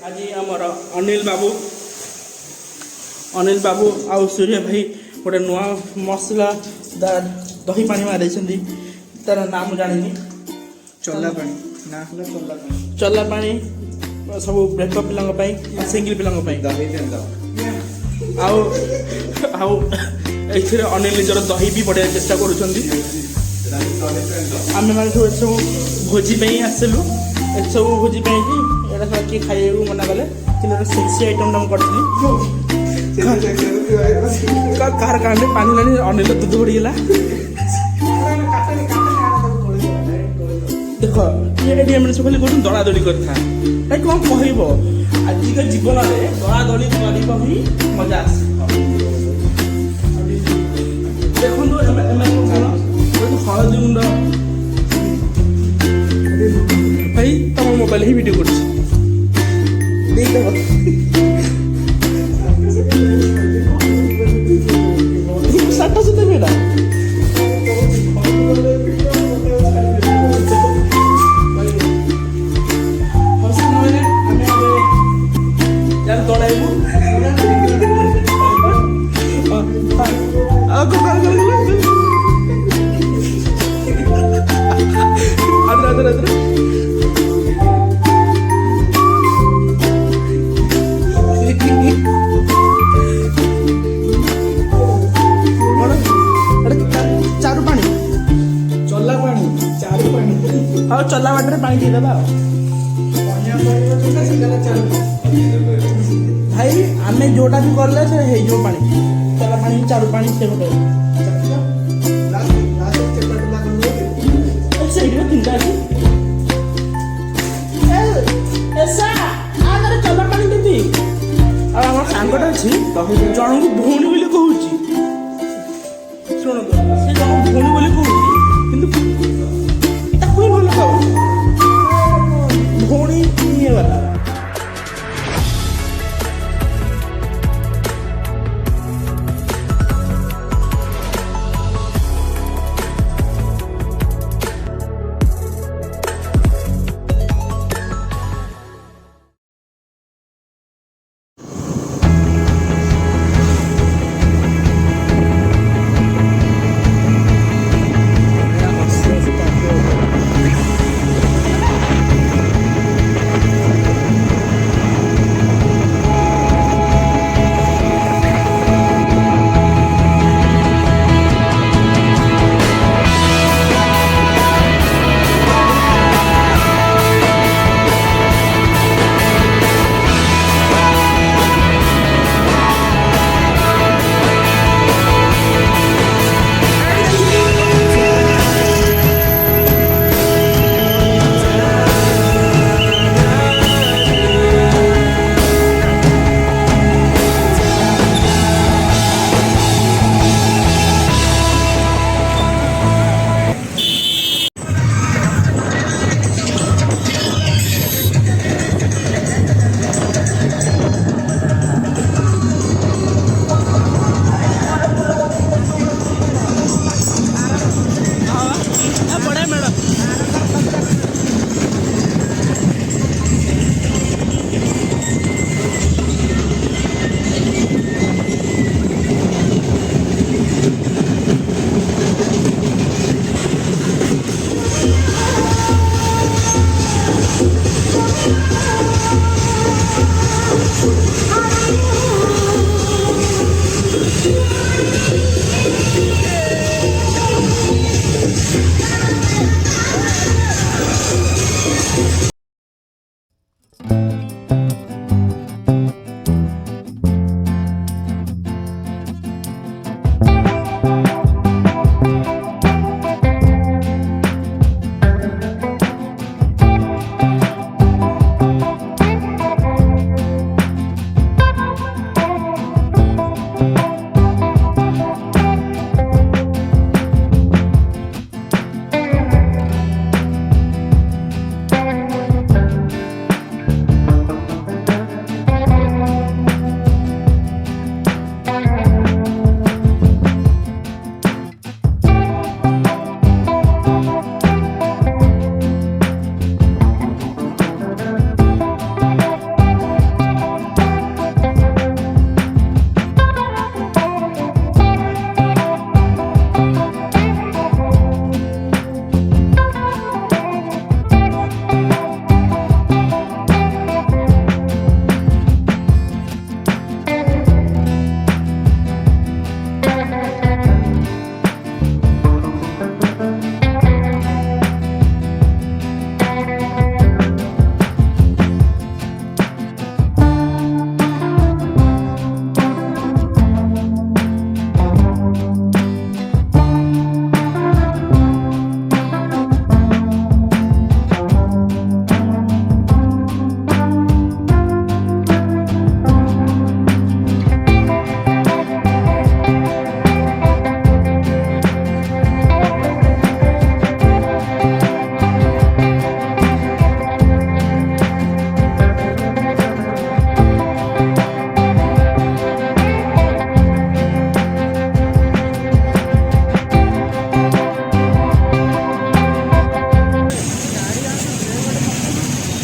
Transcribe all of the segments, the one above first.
आज आमर अनिल बाबू आउ सूर्य भाई गोटे नुआ मसला दही पानी मारे तार नाम जानी चला पानी ना चला पानी सब ब्रेकअप पिला सिंगल पिला अनिल निजर दही भी बढ़िया चेष्टा कर आम मैंने सब भोजी आसलु सब भोजी यहाँ सब किए खाई मना कले कि सेक्सी आइटम करी कार कांडे पानी लानी अनिल दूध बढ़ीगला देख ये मैंने सब खाली कौन दड़ा दड़ी कर कौन कह आजिका जीवन में दड़ा दड़ी कर ही मजा आस देखो हलदी गुंड भाई तुम मोबाइल ही वीडियो कर साटा सुधा बेटा और चला बाटर पानी दे देबा भाई आमे जोटा भी करले से हे जो पानी चला पानी चारु पानी से होते ऐसे ही तीनटा ऐसा आगर चला पानी देती और हमर सांगटा अछि जण को भूणी बोली कहूची सुनो से जण भूणी बोली कहूची किंतु भोणी वाला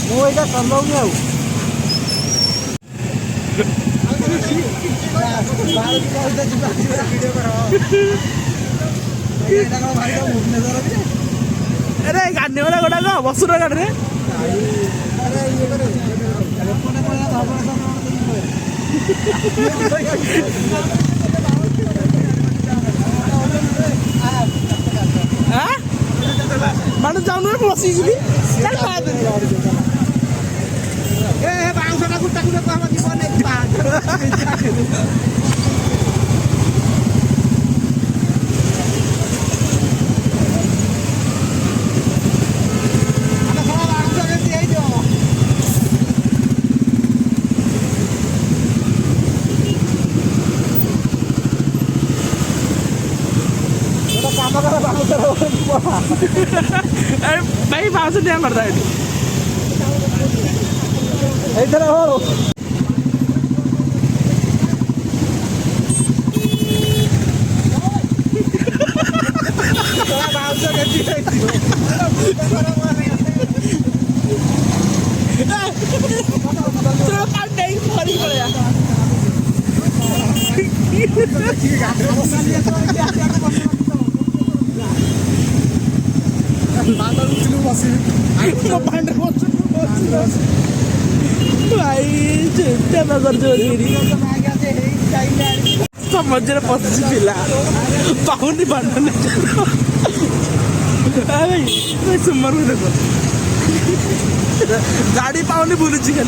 ମୁଁ ଏଇଟା ସମ୍ଭବ ଆଉ अरे गाड़ी वाला गोटा बसुर गाड़ी रे मानु जाऊनु बसी अरे भाई बाहर से नहीं मरता है इधर हो मजरे पशि पिला पाहुनी बांधने भाई सुमर को देखो गाड़ी पाहुनी बुलूँ खाली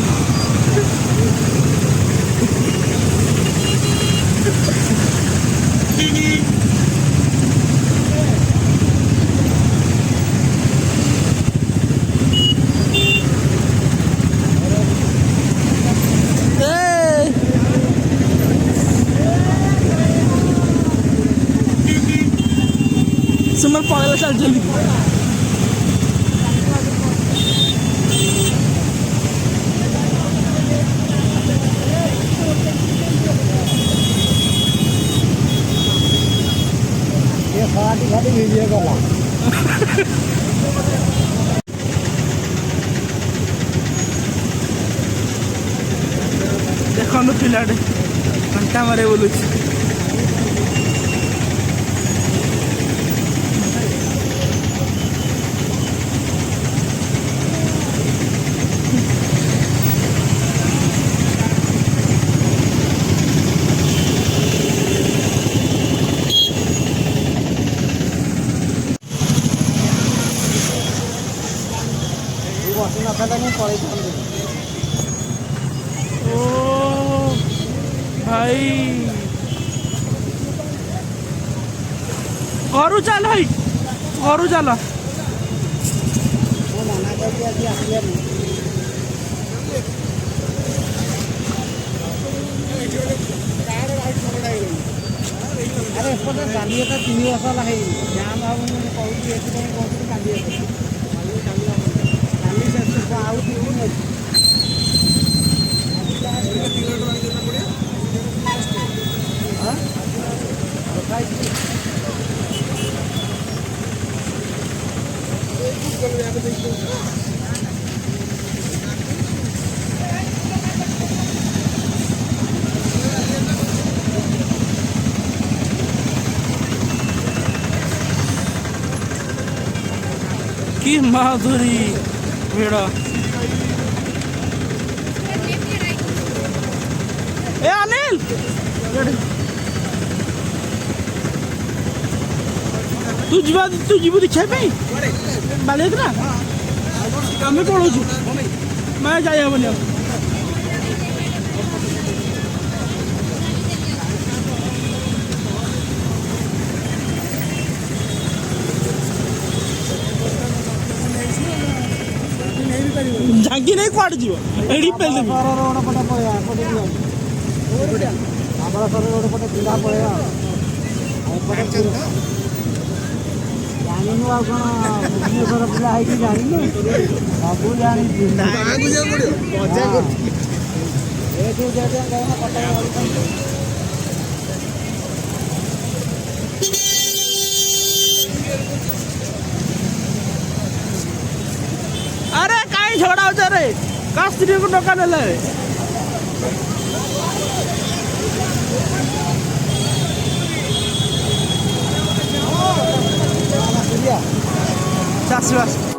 सुमन पड़ेगा चल जल्दी ये खाली वीडियो गला देखो पिलाटे घंटा मारे बोलू ओ भाई घरू चल भाई घरू चल अरे एपटे कांदी तो 3 वर्ष लगे जाम हम कहूँ कहूँ कांदी की माधुरी भेड़ा ए अनिल तू जीव देखा बालेद्रा आम पड़ोचु मैं जाए हेनी झांकी नहीं कुआड़ जीव एडी पेल देबी रोड पटे पळेया पटे आबा सर रोड पटे पिला पळेया पटे जानिनु आ कोन भुवनेश्वर पिला है कि जानिनु सब जानि गाँ को जा पड़ो मजा करती ए तू जा जा गाना पटे अरे काई झगड़ा हो रे का स्त्रीको टका नेले चाषबास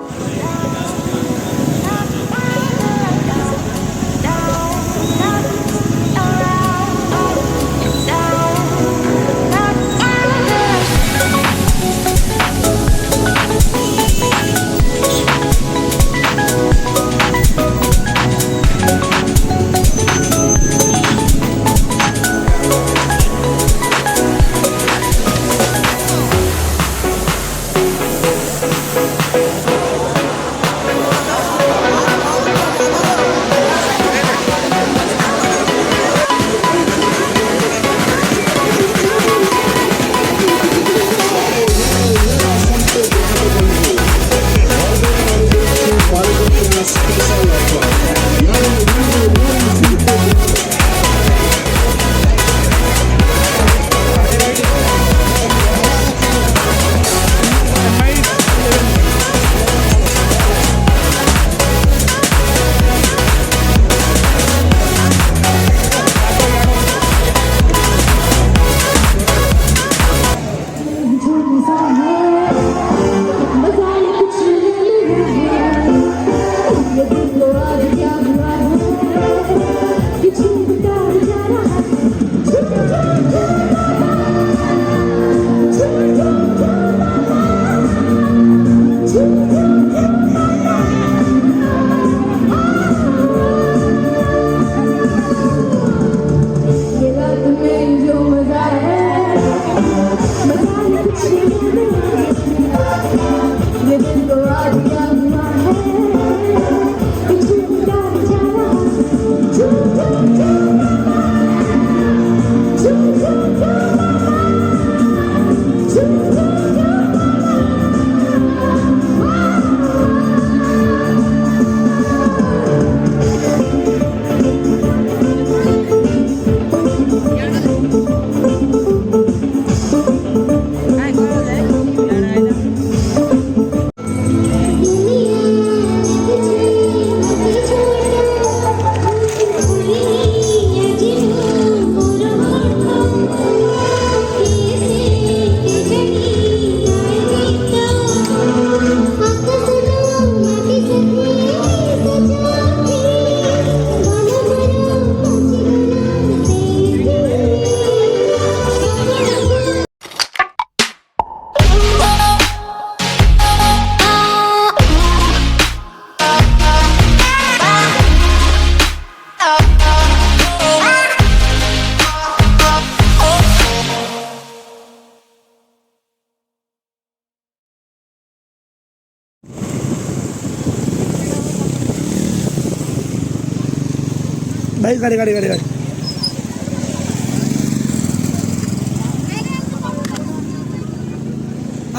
भाई गाड़ी गाड़ी गाड़ी गाड़ी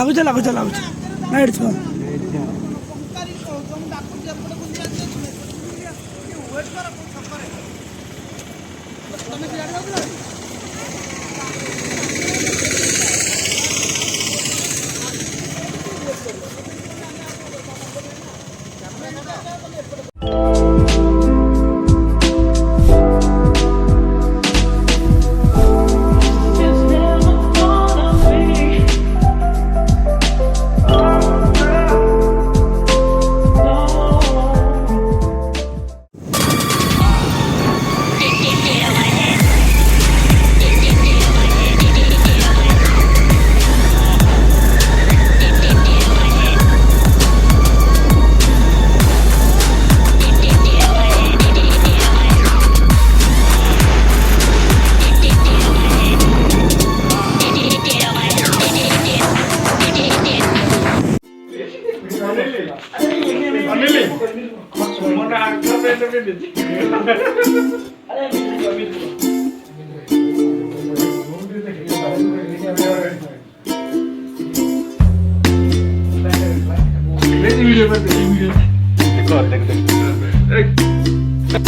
आगु चल नाइट छो Record,